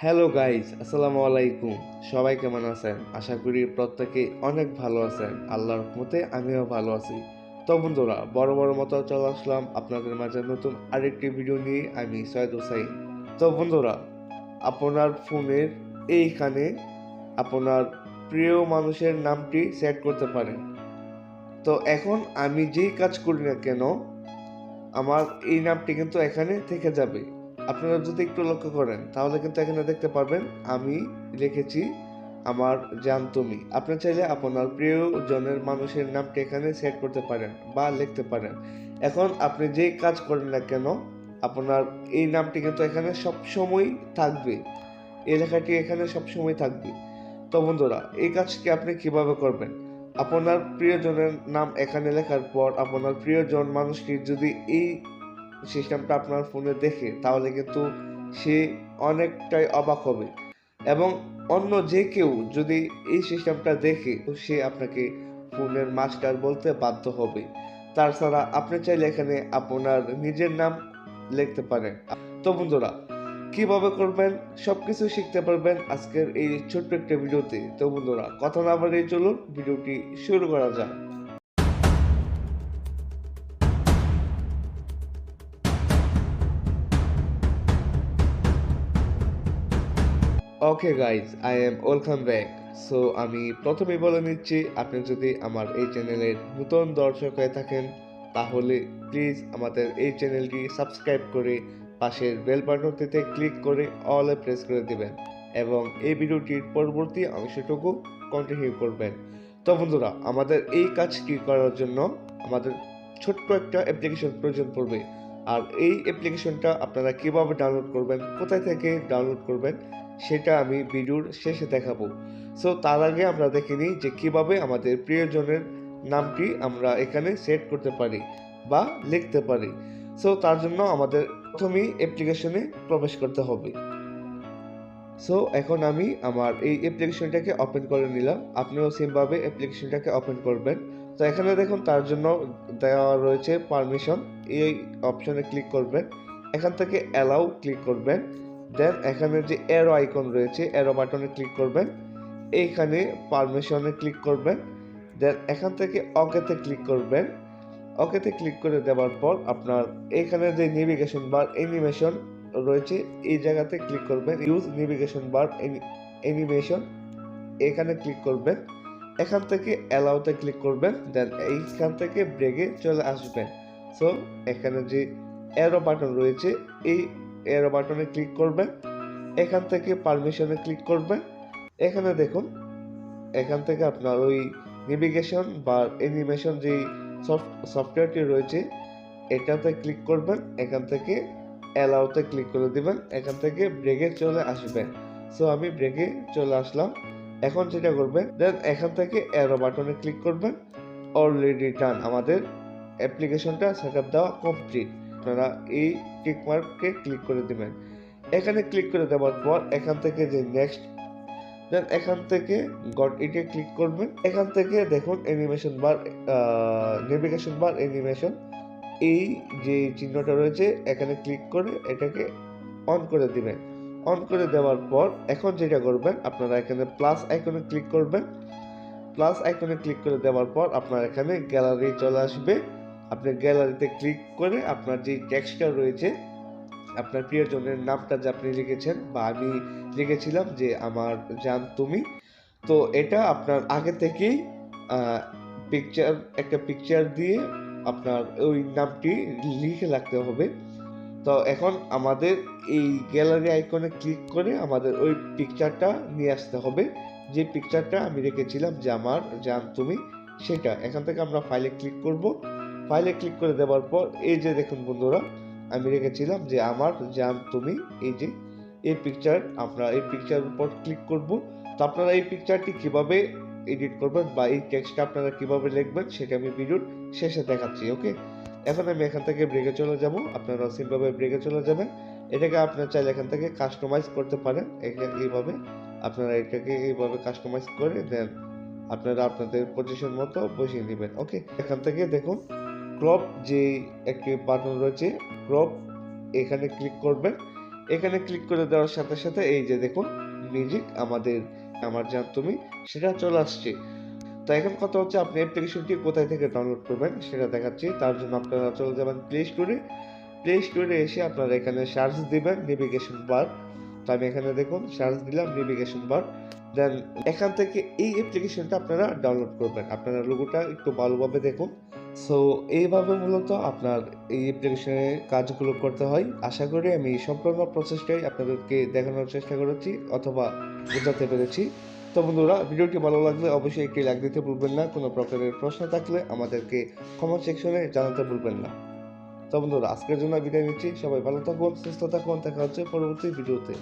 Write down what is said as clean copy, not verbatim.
Hello guys, আসসালামু আলাইকুম। সবাই কেমন আছেন? আশা করি প্রত্যেকে অনেক ভালো আছেন। আল্লাহর রহমতে আমিও ভালো আছি। তো বন্ধুরা, বড় বড় মতো চলে আসলাম আপনাদের মাঝে নতুন আরেকটি ভিডিও নিয়ে। আমি সৈয়দ হুসাইন। তো বন্ধুরা, আপনার ফোনের এইখানে আপনার প্রিয় মানুষের নামটি সেট করতে পারেন। তো এখন আমি যেই কাজ করি না কেন, আমার এই নামটি কিন্তু এখানে থেকে যাবে। আপনারা যদি একটু লক্ষ্য করেন তাহলে কিন্তু এখানে দেখতে পারবেন আমি রেখেছি আমার জান তুমি। আপনি চাইলে আপনার প্রিয়জনের মানুষের নামটি এখানে সেট করতে পারেন বা লিখতে পারেন। এখন আপনি যেই কাজ করেন না কেন, আপনার এই নামটি কিন্তু এখানে সবসময় থাকবে। এই লেখাটি এখানে সবসময় থাকবে। তো বন্ধুরা, এই কাজটি আপনি কিভাবে করবেন? আপনার প্রিয়জনের নাম এখানে লেখার পর আপনার প্রিয়জন মানুষটি যদি এই সিস্টেমটা আপনার ফোনে দেখে তাহলে কিন্তু সে অনেকটাই অবাক হবে, এবং অন্য যে কেউ যদি এই সিস্টেমটা দেখে তো সে আপনাকে ফোনের মাস্টার বলতে বাধ্য হবে। তাছাড়া আপনি চাইলে এখানে আপনার নিজের নাম লিখতে পারেন। তো বন্ধুরা, কিভাবে করবেন সবকিছু শিখতে পারবেন আজকের এই ছোট্ট একটা ভিডিওতে। তো বন্ধুরা, কথা না বাড়িয়ে চলুন ভিডিওটি শুরু করা যাক। Okay guys, I am welcome back. So আমি প্রথমেই বলে নিচ্ছি, আপনি যদি আমার এই চ্যানেলের নতুন দর্শক হয়ে থাকেন তাহলে প্লিজ আমাদের এই চ্যানেলটি সাবস্ক্রাইব করে পাশের বেল বাটনটিতে ক্লিক করে অলে প্রেস করে দিবেন এবং এই ভিডিওটির পরবর্তী অংশটুকু কন্টিনিউ করবেন। তো বন্ধুরা, আমাদের এই কাজটি করার জন্য আমাদের ছোট্ট একটা অ্যাপ্লিকেশন প্রয়োজন পড়বে। আর এই অ্যাপ্লিকেশনটা আপনারা কিভাবে ডাউনলোড করবেন, কোথায় থেকে ডাউনলোড করবেন, সেটা আমি ভিডিওর শেষে দেখাবো। সো তার আগে আমরা দেখে নিই যে কিভাবে আমাদের প্রিয়জনের নামটি আমরা এখানে সেট করতে পারি বা লিখতে পারি। সো তার জন্য আমাদের প্রথমেই অ্যাপ্লিকেশনে প্রবেশ করতে হবে। সো এখন আমি আমার এই অ্যাপ্লিকেশনটাকে ওপেন করে নিলাম। আপনিও সেমভাবে অ্যাপ্লিকেশনটাকে ওপেন করবেন। তো এখানে দেখুন তার জন্য দেওয়া রয়েছে পারমিশন। এই অপশনে ক্লিক করবেন, এখান থেকে অ্যালাউ ক্লিক করবেন, দেন এখানে যে অ্যারো আইকন রয়েছে অ্যারো বাটনে ক্লিক করবেন, এইখানে পারমিশনে ক্লিক করবেন, দেন এখান থেকে ওকেতে ক্লিক করবেন। ওকেতে ক্লিক করে দেওয়ার পর আপনার এখানে যে নেভিগেশন বার অ্যানিমেশন রয়েছে এই জায়গাতে ক্লিক করবেন, ইউজ নেভিগেশন বার অ্যানিমেশন এখানে ক্লিক করবেন, এখান থেকে অ্যালাউতে ক্লিক করবেন, দেন এইখান থেকে ব্রেকে চলে আসবেন। সো এখানে যে অ্যারো বাটন রয়েছে এই অ্যারো বাটনে ক্লিক করবেন, এখান থেকে পারমিশনে ক্লিক করবেন। এখানে দেখুন এখান থেকে আপনার ওই নেভিগেশন বা অ্যানিমেশন যেই সফটওয়্যারটি রয়েছে এটাতে ক্লিক করবেন, এখান থেকে অ্যালাউতে ক্লিক করে দিবেন, এখান থেকে ব্রেকে চলে আসবেন। সো আমি ব্রেকে চলে আসলাম। এখন যেটা করবেন, দেন এখান থেকে অ্যারো বাটনে ক্লিক করবেন। অলরেডি ডান, আমাদের অ্যাপ্লিকেশনটা সেটআপ দেওয়া কমপ্লিট। আপনারা এই টিক মার্কে ক্লিক করে দিবেন। এখানে ক্লিক করে দেওয়ার পর এখান থেকে যে নেক্সট, দেন এখান থেকে গট ইটে ক্লিক করবেন। এখান থেকে দেখুন অ্যানিমেশন বার, নেভিগেশন বার অ্যানিমেশন, এই যে চিহ্নটা রয়েছে এখানে ক্লিক করে এটাকে অন করে দিবেন। অন করে দেওয়ার পর এখন যেটা করবেন, আপনারা এখানে প্লাস আইকনে ক্লিক করবেন। প্লাস আইকনে ক্লিক করে দেওয়ার পর আপনার এখানে গ্যালারি চলে আসবে। আপনি গ্যালারিতে ক্লিক করে আপনার যে টেক্সটটা রয়েছে, আপনার প্রিয়জনের নামটা যে আপনি লিখেছেন বা আমি লিখেছিলাম যে আমার জান তুমি, তো এটা আপনার আগে থেকেই পিকচার, একটা পিকচার দিয়ে আপনার ওই নামটি লিখে রাখতে হবে। তো এখন আমাদের এই গ্যালারি আইকনে ক্লিক করে আমাদের ওই পিকচারটা নিয়ে আসতে হবে, যে পিকচারটা আমি রেখেছিলাম যে আমার জান তুমি, সেটা এখান থেকে আমরা ফাইলে ক্লিক করব। ফাইলে ক্লিক করে দেওয়ার পর এই যে দেখুন বন্ধুরা, আমি রেখেছিলাম যে আমার জান তুমি, এই যে এই পিকচার, আমরা এই পিকচারের উপর ক্লিক করব। তো আপনারা এই পিকচারটি কিভাবে এডিট করবেন বা এই টেক্সটটা আপনারা কিভাবে লিখবেন সেটা আমি ভিডিওর শেষে দেখাচ্ছি। ওকে, এখন আমি এখান থেকে ব্রেকে চলে যাব, আপনারা সিম্পলভাবে ব্রেকে চলে যাবেন। এটাকে আপনারা চাইলে এখান থেকে কাস্টমাইজ করতে পারেন। এইভাবে আপনারা এটাকে এইভাবে কাস্টমাইজ করে দেন আপনারা আপনাদের পজিশন মতো বসিয়ে নেবেন। ওকে, এখান থেকে দেখুন ক্রপ যে একটি বাটন রয়েছে ক্রপ, এখানে ক্লিক করবেন। এখানে ক্লিক করে দেওয়ার সাথে সাথে এই যে দেখুন মিউজিক আমার জান তুমি সেটা চলে আসছে। তো এখন কথা হচ্ছে আপনি অ্যাপ্লিকেশনটি কোথায় থেকে ডাউনলোড করবেন সেটা দেখাচ্ছি। তার জন্য আপনারা চলে যাবেন প্লে স্টোরে এসে আপনারা এখানে সার্চ দিবেন নেভিগেশন বার। তো আমি এখানে দেখুন সার্চ দিলাম নেভিগেশন বার, দেন এখান থেকে এই অ্যাপ্লিকেশনটা আপনারা ডাউনলোড করবেন। আপনারা লোগোটা একটু ভালোভাবে দেখুন। সো এইভাবে মূলত আপনার এই অ্যাপ্লিকেশনে কাজগুলো করতে হয়। আশা করি আমি সম্পূর্ণ প্রসেসটাই আপনাদেরকে দেখানোর চেষ্টা করেছি অথবা বোঝাতে পেরেছি। তো বন্ধুরা, ভিডিওটি ভালো লাগলে অবশ্যই একটি লাইক দিতে ভুলবেন না। কোনো প্রকারের প্রশ্ন থাকলে আমাদেরকে কমেন্ট সেকশনে জানাতে ভুলবেন না। তো বন্ধুরা, আজকের জন্য বিদায় নিচ্ছি। সবাই ভালো থাকুন, সুস্থ থাকুন। দেখা হচ্ছে পরবর্তী ভিডিওতে।